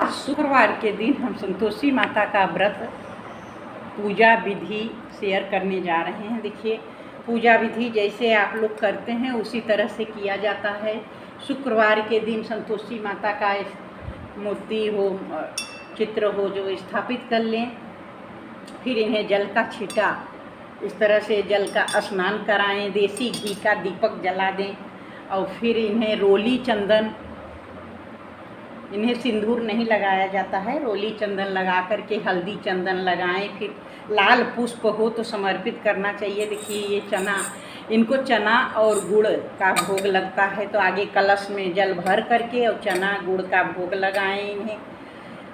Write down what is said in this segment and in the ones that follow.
शुक्रवार के दिन हम संतोषी माता का व्रत पूजा विधि शेयर करने जा रहे हैं। देखिए, पूजा विधि जैसे आप लोग करते हैं उसी तरह से किया जाता है। शुक्रवार के दिन संतोषी माता का मूर्ति हो, चित्र हो जो स्थापित कर लें। फिर इन्हें जल का छींटा, इस तरह से जल का स्नान कराएं, देसी घी का दीपक जला दें और फिर इन्हें रोली चंदन, इन्हें सिंदूर नहीं लगाया जाता है, रोली चंदन लगा करके हल्दी चंदन लगाएं। फिर लाल पुष्प हो तो समर्पित करना चाहिए। देखिए, ये चना, इनको चना और गुड़ का भोग लगता है, तो आगे कलश में जल भर करके और चना गुड़ का भोग लगाएं इन्हें।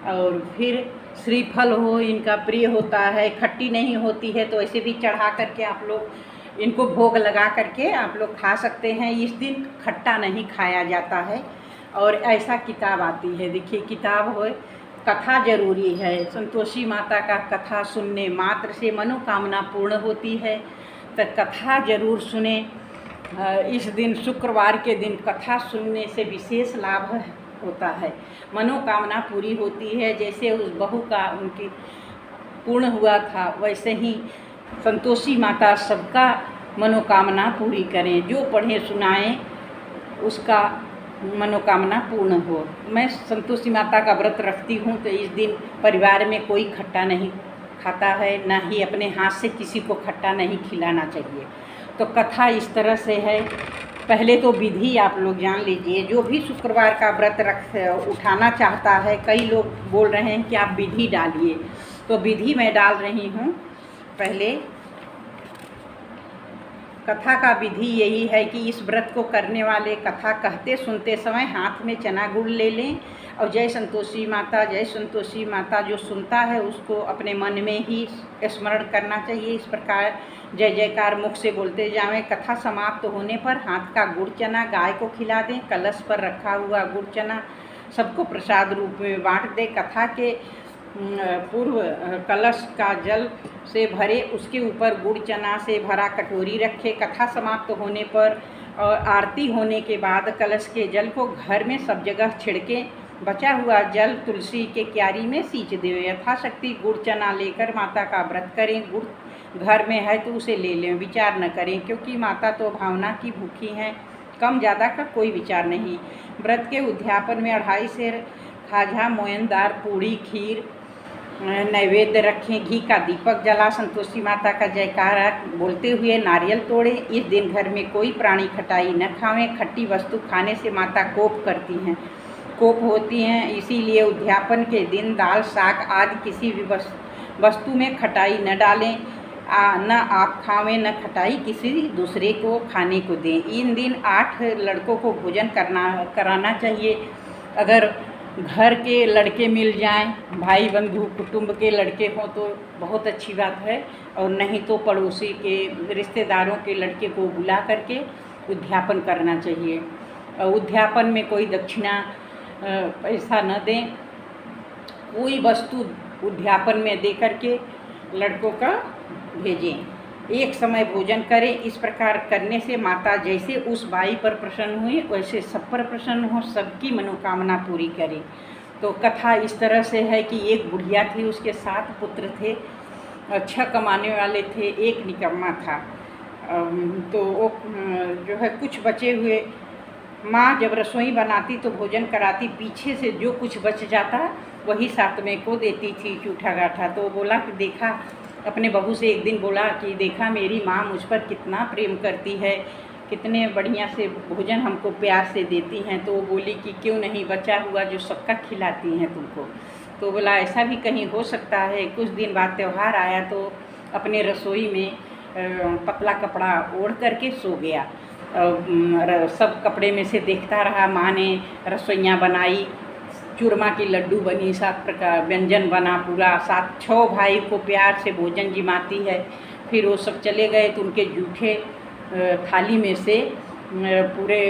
और फिर श्रीफल हो, इनका प्रिय होता है, खट्टी नहीं होती है तो ऐसे भी चढ़ा करके आप लोग इनको भोग लगा करके आप लोग खा सकते हैं। इस दिन खट्टा नहीं खाया जाता है। और ऐसा किताब आती है, देखिए किताब हो, कथा जरूरी है। संतोषी माता का कथा सुनने मात्र से मनोकामना पूर्ण होती है, तो कथा जरूर सुने। इस दिन शुक्रवार के दिन कथा सुनने से विशेष लाभ होता है, मनोकामना पूरी होती है। जैसे उस बहू का उनकी पूर्ण हुआ था, वैसे ही संतोषी माता सबका मनोकामना पूरी करें। जो पढ़े सुनाएं उसका मनोकामना पूर्ण हो। मैं संतोषी माता का व्रत रखती हूँ, तो इस दिन परिवार में कोई खट्टा नहीं खाता है, ना ही अपने हाथ से किसी को खट्टा नहीं खिलाना चाहिए। तो कथा इस तरह से है। पहले तो विधि आप लोग जान लीजिए। जो भी शुक्रवार का व्रत उठाना चाहता है, कई लोग बोल रहे हैं कि आप विधि डालिए, तो विधि मैं डाल रही हूँ। पहले कथा का विधि यही है कि इस व्रत को करने वाले कथा कहते सुनते समय हाथ में चना गुड़ ले लें और जय संतोषी माता, जय संतोषी माता जो सुनता है उसको अपने मन में ही स्मरण करना चाहिए। इस प्रकार जय जयकार मुख से बोलते जावें। कथा समाप्त होने पर हाथ का गुड़ चना गाय को खिला दें। कलश पर रखा हुआ गुड़ चना सबको प्रसाद रूप में बांट दें। कथा के पूर्व कलश का जल से भरे, उसके ऊपर गुड़ चना से भरा कटोरी रखे। कथा समाप्त होने पर और आरती होने के बाद कलश के जल को घर में सब जगह छिड़के। बचा हुआ जल तुलसी के क्यारी में सींच दें। यथाशक्ति गुड़ चना लेकर माता का व्रत करें। गुड़ घर में है तो उसे ले लें, विचार न करें, क्योंकि माता तो भावना की भूखी हैं। कम ज़्यादा का कोई विचार नहीं। व्रत के उद्यापन में 2.5 सेर खाजा, मोयनदार, पूड़ी, खीर नैवेद्य रखें। घी का दीपक जला संतोषी माता का जयकारा बोलते हुए नारियल तोड़े। इस दिन घर में कोई प्राणी खटाई न खावें। खट्टी वस्तु खाने से माता कोप करती हैं, कोप होती हैं। इसीलिए उद्यापन के दिन दाल, साग आदि किसी भी वस्तु में खटाई न डालें। न आप खावें, न खटाई किसी दूसरे को खाने को दें। इन दिन 8 लड़कों को भोजन कराना चाहिए। अगर घर के लड़के मिल जाएं, भाई बंधु कुटुंब के लड़के हों तो बहुत अच्छी बात है, और नहीं तो पड़ोसी के रिश्तेदारों के लड़के को बुला करके उद्यापन करना चाहिए। और उद्यापन में कोई दक्षिणा पैसा न दें। कोई वस्तु उद्यापन में दे करके लड़कों का भेजें। एक समय भोजन करें। इस प्रकार करने से माता जैसे उस बाई पर प्रसन्न हुई वैसे सब पर प्रसन्न हो, सबकी मनोकामना पूरी करें। तो कथा इस तरह से है कि एक बुढ़िया थी, उसके 7 पुत्र थे, अच्छा कमाने वाले थे, एक निकम्मा था। तो वो जो है कुछ बचे हुए, माँ जब रसोई बनाती तो भोजन कराती, पीछे से जो कुछ बच जाता वही सातवें को देती थी, चूठा गाठा। तो बोला कि देखा, अपने बहू से एक दिन बोला कि देखा मेरी माँ मुझ पर कितना प्रेम करती है, कितने बढ़िया से भोजन हमको प्यार से देती हैं। तो वो बोली कि क्यों नहीं बचा हुआ जो सबका खिलाती हैं तुमको। तो बोला ऐसा भी कहीं हो सकता है। कुछ दिन बाद त्यौहार आया तो अपने रसोई में पतला कपड़ा ओढ़ करके सो गया। सब कपड़े में से देखता रहा। माँ ने रसोइयाँ बनाई, चूरमा की लड्डू बनी, 7 प्रकार व्यंजन बना पूरा। 6 भाई को प्यार से भोजन जिमाती है। फिर वो सब चले गए तो उनके जूठे थाली में से पूरे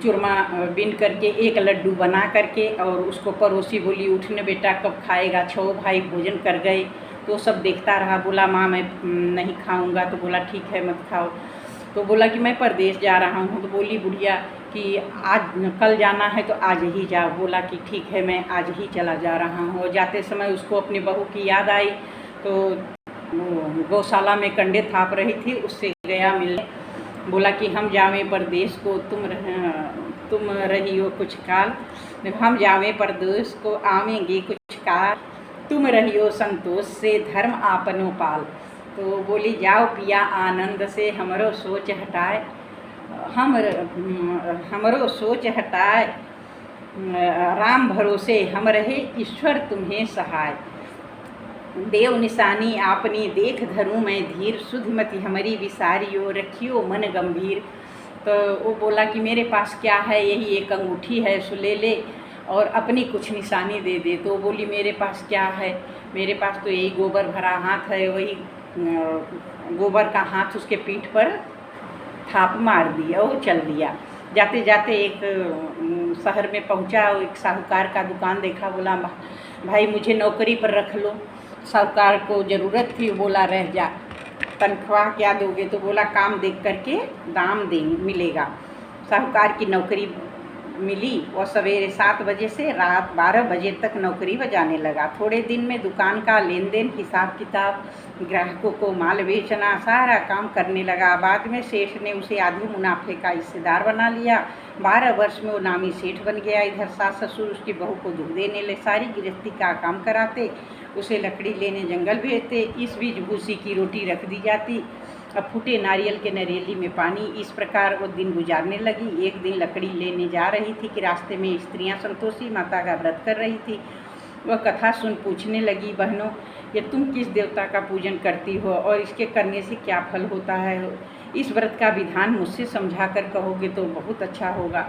चूरमा बीन करके एक लड्डू बना करके और उसको पड़ोसी बोली उठने बेटा कब खाएगा। 6 भाई भोजन कर गए तो सब देखता रहा। बोला माँ मैं नहीं खाऊंगा। तो बोला ठीक है मत खाओ। तो बोला कि मैं परदेश जा रहा हूँ। तो बोली बुढ़िया कि आज कल जाना है तो आज ही जाओ। बोला कि ठीक है, मैं आज ही चला जा रहा हूँ। जाते समय उसको अपनी बहू की याद आई, तो वो गौशाला में कंडे थाप रही थी, उससे गया मिलने। बोला कि हम जावें परदेश को, तुम रही हो कुछ काल, हम जावें परदेश को आवेंगे कुछ काल, तुम रही हो संतोष से धर्म आपनो पाल। तो बोली जाओ पिया आनंद से हमरो सोच हटाए, हमरो सोच हटाए, राम भरोसे हम रहे ईश्वर तुम्हें सहाय। देव निशानी आपनी देख धरूं मैं धीर, सुधमति हमारी विसारियो रखियो मन गंभीर। तो वो बोला कि मेरे पास क्या है, यही एक अंगूठी है, सो ले ले और अपनी कुछ निशानी दे दे। तो बोली मेरे पास क्या है, मेरे पास तो यही गोबर भरा हाथ है। वही गोबर का हाथ उसके पीठ पर थाप मार दिया, वो चल दिया। जाते जाते एक शहर में पहुंचा, एक साहूकार का दुकान देखा। बोला भाई मुझे नौकरी पर रख लो। साहूकार को ज़रूरत थी, बोला रह जा, तनख्वाह क्या दोगे? तो बोला काम देख करके दाम देंगे, मिलेगा। साहूकार की नौकरी मिली और सवेरे 7 बजे से रात 12 बजे तक नौकरी बजाने लगा। थोड़े दिन में दुकान का लेन देन, हिसाब किताब, ग्राहकों को माल बेचना, सारा काम करने लगा। बाद में सेठ ने उसे आधे मुनाफे का हिस्सेदार बना लिया। 12 वर्ष में वो नामी सेठ बन गया। इधर सास ससुर उसकी बहू को दुख देने लगे, सारी गृहस्थी का काम कराते, उसे लकड़ी लेने जंगल भेजते। इस बीच भूसी की रोटी रख दी जाती, अब फूटे नारियल के नरेली में पानी। इस प्रकार वो दिन गुजारने लगी। एक दिन लकड़ी लेने जा रही थी कि रास्ते में स्त्रियां संतोषी माता का व्रत कर रही थी। वह कथा सुन पूछने लगी, बहनों ये तुम किस देवता का पूजन करती हो और इसके करने से क्या फल होता है? इस व्रत का विधान मुझसे समझा कर कहोगे तो बहुत अच्छा होगा।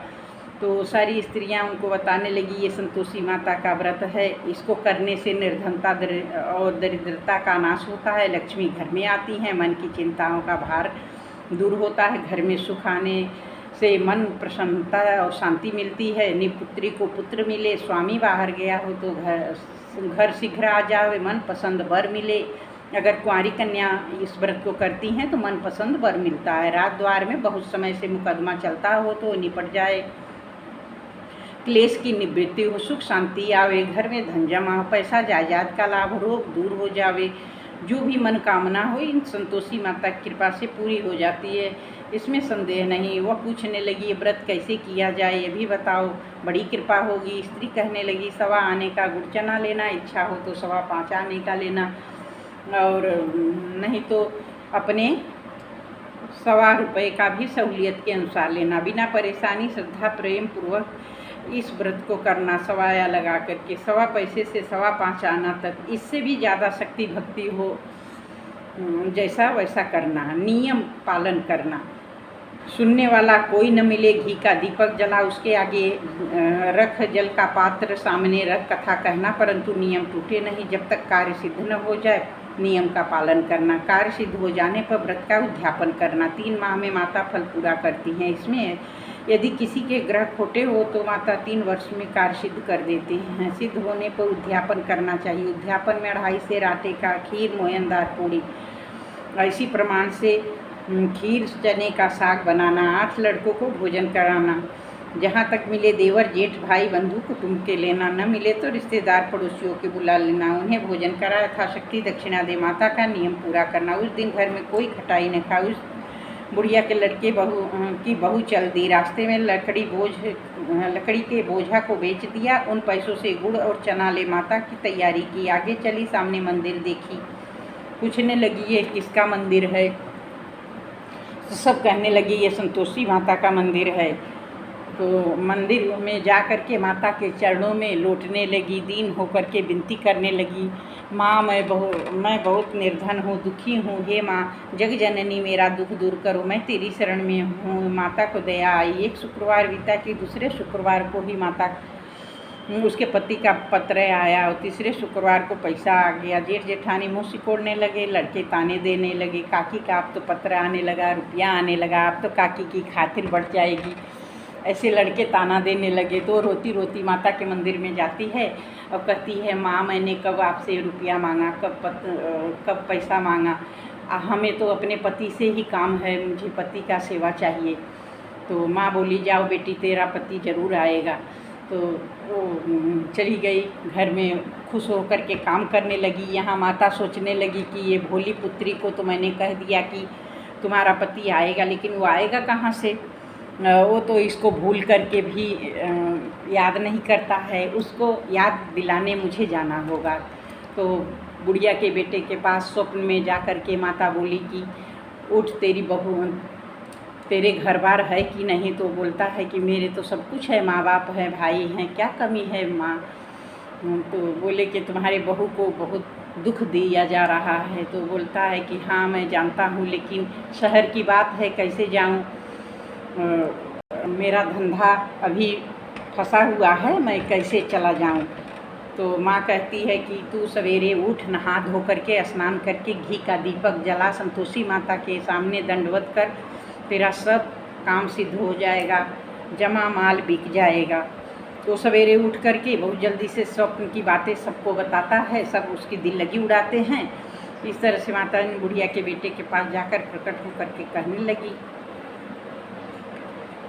तो सारी स्त्रियां उनको बताने लगी, ये संतोषी माता का व्रत है, इसको करने से निर्धनता और दरिद्रता का नाश होता है, लक्ष्मी घर में आती हैं, मन की चिंताओं का भार दूर होता है, घर में सुख आने से मन प्रसन्नता और शांति मिलती है, निपुत्री को पुत्र मिले, स्वामी बाहर गया हो तो घर शीघ्र आ जावे, मन पसंद वर मिले। अगर कुंवारी कन्या इस व्रत को करती हैं तो मन पसंद वर मिलता है। रात द्वार में बहुत समय से मुकदमा चलता हो तो निपट जाए, क्लेश की निवृत्ति हो, सुख शांति आवे, घर में धन जमा हो, पैसा जायदाद का लाभ, रोग दूर हो जावे, जो भी मनोकामना हो इन संतोषी माता की कृपा से पूरी हो जाती है, इसमें संदेह नहीं। वह पूछने लगी ये व्रत कैसे किया जाए, ये भी बताओ, बड़ी कृपा होगी। स्त्री कहने लगी 1.25 आने का गुड़ चना लेना, इच्छा हो तो 5.25 आने का लेना, और नहीं तो अपने 1.25 रुपये का भी सहूलियत के अनुसार लेना। बिना परेशानी श्रद्धा प्रेम पूर्वक इस व्रत को करना, 1.25 लगा करके 1.25 पैसे से 5.25 आना तक, इससे भी ज़्यादा शक्ति भक्ति हो जैसा वैसा करना, नियम पालन करना। सुनने वाला कोई न मिले, घी का दीपक जला, उसके आगे रख जल का पात्र सामने रख, कथा कहना, परंतु नियम टूटे नहीं जब तक कार्य सिद्ध न हो जाए। नियम का पालन करना, कार्य सिद्ध हो जाने पर व्रत का उद्यापन करना। 3 माह में माता फल पूरा करती हैं। इसमें यदि किसी के ग्रह खोटे हो तो माता 3 वर्ष में कार्य सिद्ध कर देती हैं। सिद्ध होने पर उद्यापन करना चाहिए। उद्यापन में 2.5 सेर आटे का खीर, मोयनदार पूड़ी, ऐसी प्रमाण से खीर, चने का साग बनाना, 8 लड़कों को भोजन कराना, जहाँ तक मिले देवर जेठ भाई बंधु कुटुंब के लेना, न मिले तो रिश्तेदार पड़ोसियों के बुला लेना, उन्हें भोजन करा, यथाशक्ति दक्षिणा दे, माता का नियम पूरा करना। उस दिन घर में कोई खटाई न खाए। उस बुढ़िया के लड़के की बहू चल दी, रास्ते में लकड़ी के बोझा को बेच दिया, उन पैसों से गुड़ और चना ले माता की तैयारी की। आगे चली, सामने मंदिर देखी, पूछने लगी ये किसका मंदिर है? तो सब कहने लगी ये संतोषी माता का मंदिर है। तो मंदिर में जा कर के माता के चरणों में लौटने लगी, दीन होकर के विनती करने लगी, माँ मैं बहुत निर्धन हूँ, दुखी हूँ, हे माँ जग जननी मेरा दुख दूर करो, मैं तेरी शरण में हूँ। माता को दया आई। एक शुक्रवार बीता कि दूसरे शुक्रवार को ही माता उसके पति का पत्र आया, और तीसरे शुक्रवार को पैसा आ गया। जेठ जेठानी मुँह सिकोड़ने लगे, लड़के ताने देने लगे, काकी का अब तो पत्र आने लगा, रुपया आने लगा, अब तो काकी की खातिर बढ़ जाएगी, ऐसे लड़के ताना देने लगे। तो रोती रोती माता के मंदिर में जाती है और कहती है माँ मैंने कब आपसे रुपया मांगा, कब पैसा मांगा, हमें तो अपने पति से ही काम है, मुझे पति का सेवा चाहिए। तो माँ बोली जाओ बेटी तेरा पति ज़रूर आएगा। तो वो चली गई घर में, खुश होकर के काम करने लगी। यहाँ माता सोचने लगी कि ये भोली पुत्री को तो मैंने कह दिया कि तुम्हारा पति आएगा, लेकिन वो आएगा कहाँ से, वो तो इसको भूल करके भी याद नहीं करता है, उसको याद दिलाने मुझे जाना होगा। तो बुढ़िया के बेटे के पास स्वप्न में जा कर के माता बोली कि उठ, तेरी बहू, तेरे घर बार है कि नहीं। तो बोलता है कि मेरे तो सब कुछ है, माँ बाप हैं, भाई हैं, क्या कमी है माँ। तो बोले कि तुम्हारे बहू को बहुत दुख दिया जा रहा है। तो बोलता है कि हाँ मैं जानता हूँ, लेकिन शहर की बात है, कैसे जाऊँ, मेरा धंधा अभी फंसा हुआ है, मैं कैसे चला जाऊँ। तो माँ कहती है कि तू सवेरे उठ, नहा धो करके स्नान करके घी का दीपक जला, संतोषी माता के सामने दंडवत कर, तेरा सब काम सिद्ध हो जाएगा, जमा माल बिक जाएगा। तो सवेरे उठ करके बहुत जल्दी से स्वप्न की बातें सबको बताता है, सब उसकी दिल लगी उड़ाते हैं। इस तरह से माता ने बुढ़िया के बेटे के पास जाकर प्रकट होकर के कहने लगी,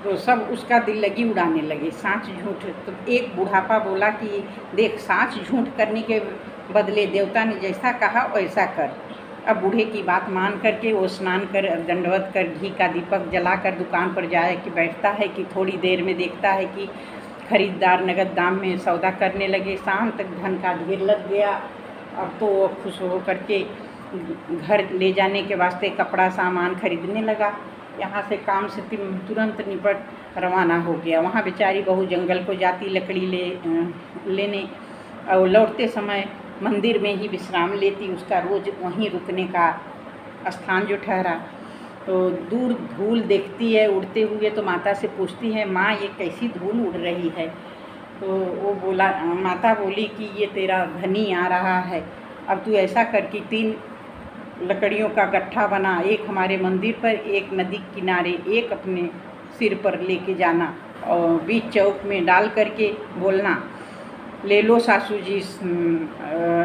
तो सब उसका दिल लगी उड़ाने लगे, साँच झूठ। तो एक बुढ़ापा बोला कि देख, साँच झूठ करने के बदले देवता ने जैसा कहा वैसा कर। अब बूढ़े की बात मान करके वो स्नान कर, दंडवत कर, घी का दीपक जलाकर दुकान पर जाए कि बैठता है कि थोड़ी देर में देखता है कि खरीदार नगद दाम में सौदा करने लगे। शाम तक धन का ढेर लग गया। अब तो वो खुश हो करके घर ले जाने के वास्ते कपड़ा सामान खरीदने लगा। यहाँ से काम से तुरंत निपट रवाना हो गया। वहाँ बेचारी बहू जंगल को जाती लकड़ी लेने, और लौटते समय मंदिर में ही विश्राम लेती। उसका रोज़ वहीं रुकने का स्थान जो ठहरा। तो दूर धूल देखती है उड़ते हुए, तो माता से पूछती है, माँ ये कैसी धूल उड़ रही है। तो वो बोला, माता बोली कि ये तेरा धनी आ रहा है, अब तू ऐसा कर कि 3 लकड़ियों का गट्ठा बना, एक हमारे मंदिर पर, एक नदी किनारे, एक अपने सिर पर लेके जाना, और बीच चौक में डाल करके बोलना, ले लो सासू जी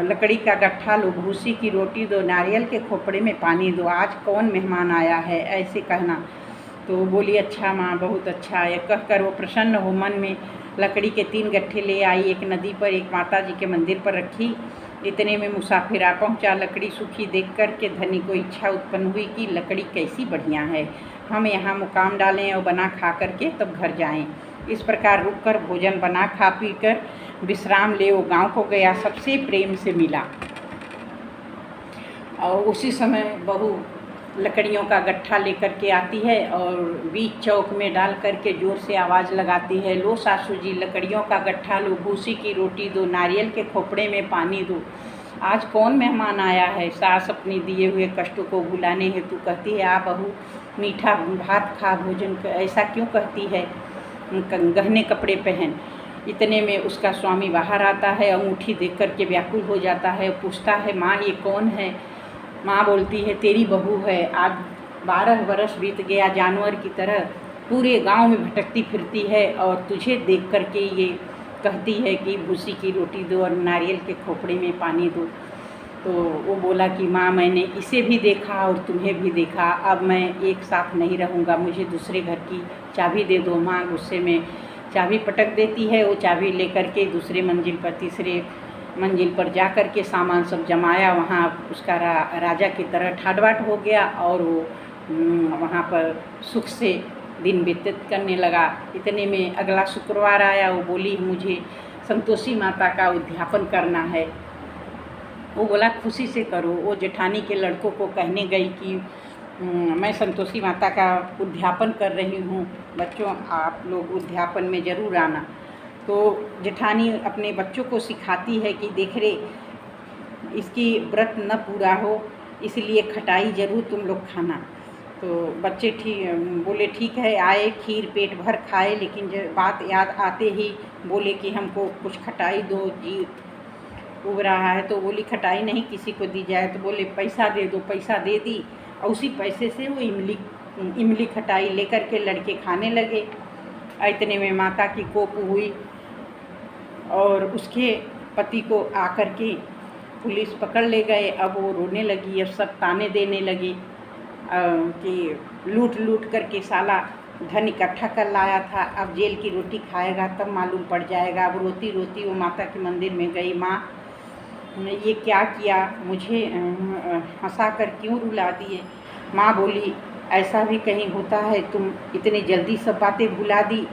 लकड़ी का गट्ठा लो, भूसी की रोटी दो, नारियल के खोपड़े में पानी दो, आज कौन मेहमान आया है, ऐसे कहना। तो बोली अच्छा माँ, बहुत अच्छा है। कह कर वो प्रसन्न हो मन में लकड़ी के 3 गट्ठे ले आई, एक नदी पर, एक माता जी के मंदिर पर रखी। इतने में मुसाफिर आ पहुँचा। लकड़ी सूखी देख कर के धनी को इच्छा उत्पन्न हुई कि लकड़ी कैसी बढ़िया है, हम यहाँ मुकाम डालें और बना खा करके तब घर जाएं। इस प्रकार रुककर भोजन बना खा पी कर विश्राम ले वो गांव को गया, सबसे प्रेम से मिला। और उसी समय बहू लकड़ियों का गट्ठा लेकर के आती है और बीच चौक में डाल करके जोर से आवाज़ लगाती है, लो सासू जी लकड़ियों का गट्ठा लो, भूसी की रोटी दो, नारियल के खोपड़े में पानी दो, आज कौन मेहमान आया है। सास अपने दिए हुए कष्टों को भुलाने हेतु कहती है, आ बहू मीठा भात खा, भोजन ऐसा क्यों कहती है, गहने कपड़े पहन। इतने में उसका स्वामी बाहर आता है, अंगूठी देख करके व्याकुल हो जाता है, पूछता है, माँ ये कौन है। माँ बोलती है, तेरी बहू है, आज 12 बरस बीत गया, जानवर की तरह पूरे गांव में भटकती फिरती है और तुझे देख करके ये कहती है कि भूसी की रोटी दो और नारियल के खोपड़े में पानी दो। तो वो बोला कि माँ मैंने इसे भी देखा और तुम्हें भी देखा, अब मैं एक साथ नहीं रहूँगा, मुझे दूसरे घर की चाबी दे दो। माँ गुस्से में चाबी पटक देती है। वो चाबी लेकर के दूसरे मंजिल पर, तीसरे मंजिल पर जा कर के सामान सब जमाया। वहाँ उसका राजा की तरह ठाट-बाट हो गया और वो वहाँ पर सुख से दिन व्यतीत करने लगा। इतने में अगला शुक्रवार आया। वो बोली, मुझे संतोषी माता का उद्यापन करना है। वो बोला, खुशी से करो। वो जेठानी के लड़कों को कहने गई कि मैं संतोषी माता का उद्यापन कर रही हूँ, बच्चों आप लोग उद्यापन में ज़रूर आना। तो जेठानी अपने बच्चों को सिखाती है कि देख रे, इसकी व्रत न पूरा हो इसलिए खटाई ज़रूर तुम लोग खाना। तो बच्चे बोले ठीक है, आए, खीर पेट भर खाए, लेकिन जब बात याद आते ही बोले कि हमको कुछ खटाई दो, जी उब रहा है। तो बोली खटाई नहीं किसी को दी जाए। तो बोले पैसा दे दो। पैसा दे दी और उसी पैसे से वो इमली खटाई लेकर के लड़के खाने लगे। इतने में माता की कोप हुई और उसके पति को आकर के पुलिस पकड़ ले गए। अब वो रोने लगी, अब सब ताने देने लगी कि लूट लूट करके साला धन इकट्ठा कर लाया था, अब जेल की रोटी खाएगा तब मालूम पड़ जाएगा। अब रोती रोती वो माता के मंदिर में गई। माँ, ये क्या किया, मुझे हंसा कर क्यों रुला दिए? माँ बोली, ऐसा भी कहीं होता है? तुम इतनी जल्दी सब बातें भुला दी,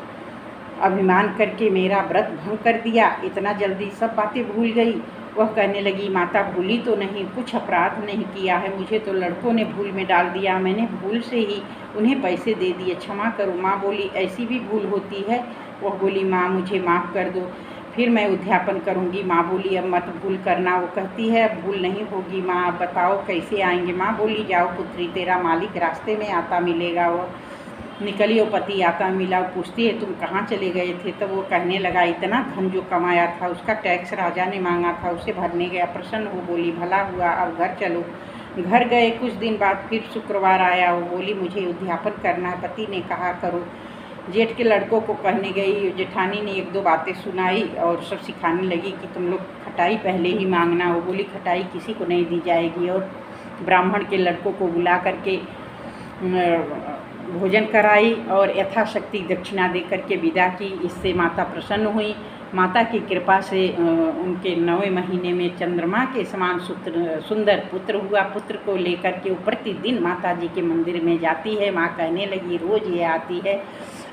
अभिमान करके मेरा व्रत भंग कर दिया, इतना जल्दी सब बातें भूल गई। वह कहने लगी, माता भूली तो नहीं, कुछ अपराध नहीं किया है, मुझे तो लड़कों ने भूल में डाल दिया, मैंने भूल से ही उन्हें पैसे दे दिए, क्षमा करो। माँ बोली, ऐसी भी भूल होती है? वह बोली, माँ मुझे माफ़ कर दो, फिर मैं उद्यापन करूँगी। माँ बोली, अब मत भूल करना। वो कहती है, अब भूल नहीं होगी। माँ अब बताओ कैसे आएंगे? माँ बोली, जाओ पुत्री, तेरा मालिक रास्ते में आता मिलेगा। वो निकली, वो पति आता मिला, पूछती है, तुम कहाँ चले गए थे? तब वो कहने लगा, इतना धन जो कमाया था उसका टैक्स राजा ने मांगा था, उसे भरने गया। प्रसन्न हो बोली, भला हुआ, अब घर चलो। घर गए। कुछ दिन बाद फिर शुक्रवार आया। वो बोली, मुझे उद्यापन करना है। पति ने कहा, करो। जेठ के लड़कों को कहने गई। जेठानी ने एक दो बातें सुनाई और सब सिखाने लगी कि तुम लोग खटाई पहले ही मांगना। वो बोली, खटाई किसी को नहीं दी जाएगी। और ब्राह्मण के लड़कों को बुला करके भोजन कराई और यथाशक्ति दक्षिणा दे करके विदा की। इससे माता प्रसन्न हुई। माता की कृपा से उनके 9वें महीने में चंद्रमा के समान सुंदर पुत्र हुआ। पुत्र को लेकर के वो प्रतिदिन माता जी के मंदिर में जाती है। माँ कहने लगी, रोज़ ये आती है,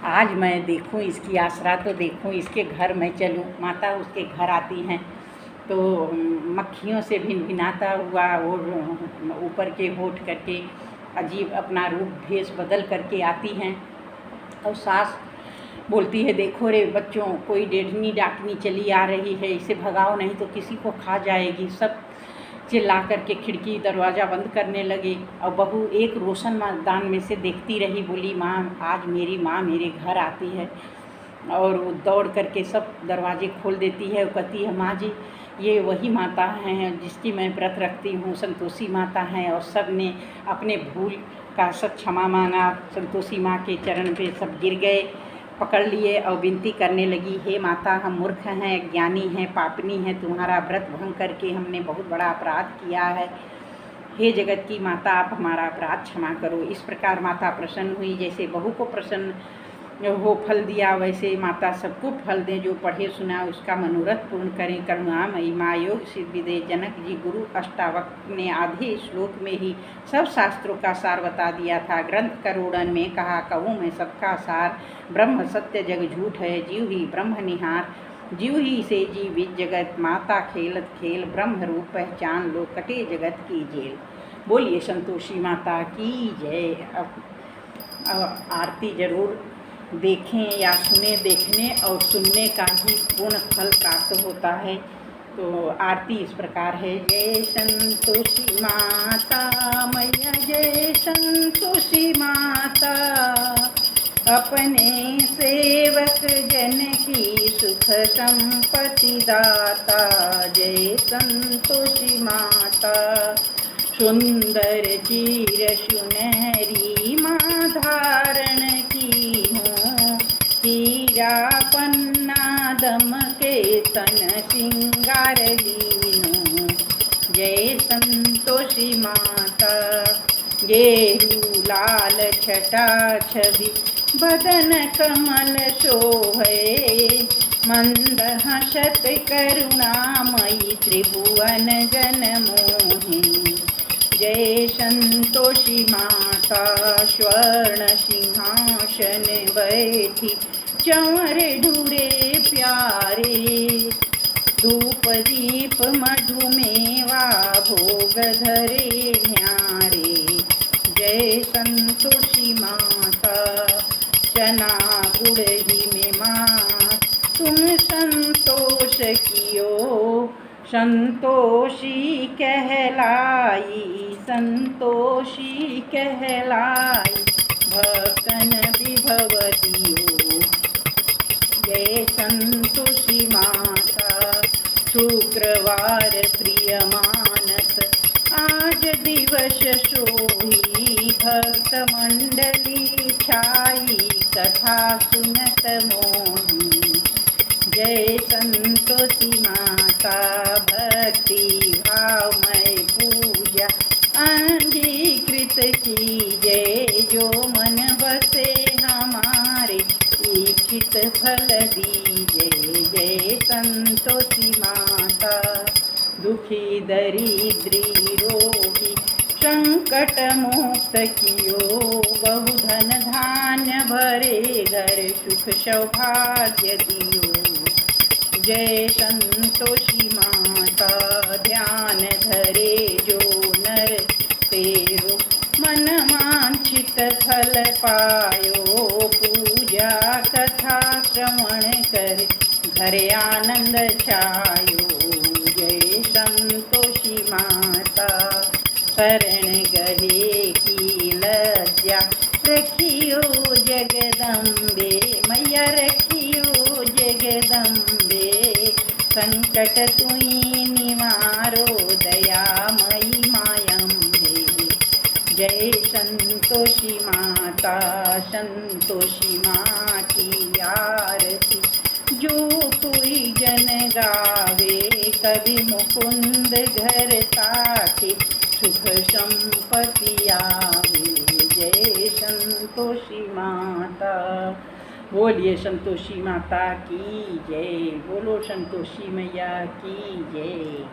आज मैं देखूं इसकी आसरा, तो देखूं इसके घर मैं चलूं। माता उसके घर आती हैं तो मक्खियों से भिनभिनाता हुआ और ऊपर के होठ करके अजीब अपना रूप भेष बदल करके आती हैं। और सास बोलती है, देखो रे बच्चों, कोई डेढ़नी डाकनी चली आ रही है, इसे भगाओ नहीं तो किसी को खा जाएगी। सब चिल्ला करके खिड़की दरवाज़ा बंद करने लगे। और बहू एक रोशन मैदान में से देखती रही, बोली, माँ आज मेरी माँ मेरे घर आती है। और वो दौड़ करके सब दरवाजे खोल देती है। वो कहती है, माँ जी ये वही माता हैं जिसकी मैं व्रत रखती हूँ, संतोषी माता हैं। और सब ने अपने भूल का सब क्षमा मांगा। संतोषी माँ के चरण पे सब गिर गए, पकड़ लिए और विनती करने लगी, हे माता, हम मूर्ख हैं, ज्ञानी हैं, पापनी हैं, तुम्हारा व्रत भंग करके हमने बहुत बड़ा अपराध किया है। हे जगत की माता, आप हमारा अपराध क्षमा करो। इस प्रकार माता प्रसन्न हुई। जैसे बहू को प्रसन्न हो फल दिया, वैसे माता सबको फल दें जो पढ़े सुना उसका मनोरथ पूर्ण करें। करुणामयी माँ योग सिद्धि दे। जनक जी गुरु अष्टावक ने आधे श्लोक में ही सब शास्त्रों का सार बता दिया था। ग्रंथ करोड़न में कहा, कहूँ मैं सबका सार, ब्रह्म सत्य जग झूठ है, जीव ही ब्रह्म निहार, जीव ही से जीवित जगत, माता खेलत खेल, ब्रह्म रूप पहचान लो, कटे जगत की जेल। बोलिए संतोषी माता की जय। अब आरती जरूर देखें या सुने। देखने और सुनने का ही पूर्ण फल प्राप्त होता है। तो आरती इस प्रकार है, जय संतोषी माता मैया, जय संतोषी माता, अपने सेवक जन की सुख संपत्ति दाता। जय संतोषी माता, सुंदर चीर सुनहरी माँ धारण की हूँ, हीरा पन्ना दम के तन सिंगार लीनू। जय संतोषी माता, गेहू लाल छटा छवि, बदन कमल शोभे, मंद हसत करुणामयी, त्रिभुवन गण मोहिनी। जय संतोषी माता, स्वर्ण सिंहासन बैठी, चंवर ढूरे प्यारे, धूप दीप मधुमेवा भोग धरे न्यारे। जय संतोषी माता, चना गुड़ ही में माँ तुम संतोष कियो, संतोषी कहलाई, संतोषी कहलाई, भक्तन विभव दियो। जय संतोषी माता, शुक्रवार प्रिय मानस, आज दिवस सोही, भक्त मंडली छाई, कथा सुनत मोही। जय संतोषी माता, भक्ति भावमय पूजा अंगीकृत की, जय जो मन बसे हमारा। फल दीजे। जय संतोषी माता। दुखी दरिद्री रोगी संकट मुक्त कियो। बहु धन धान्य भरे घर सुख सौभाग्य दियो। जय संतोषी माता। ध्यान धरे जो नर तेरो मन वांछित फल पायो। पूजा कथा श्रवण कर घर आनंद छायो। जय संतोषी माता। शरण गहे की लज्जा रखियो जगदम्बे। मैया रखियो जगदम्बे। संकट तुई निवारो दयामयी मायम्बे। जय संतोषी माता। संतोषी माँ की आरती जो कोई जन गावे। कभी मुकुंद घर ताके सुख संपत्ति आवे। जय संतोषी माता। बोलिए संतोषी माता की जय। बोलो संतोषी मैया की जय।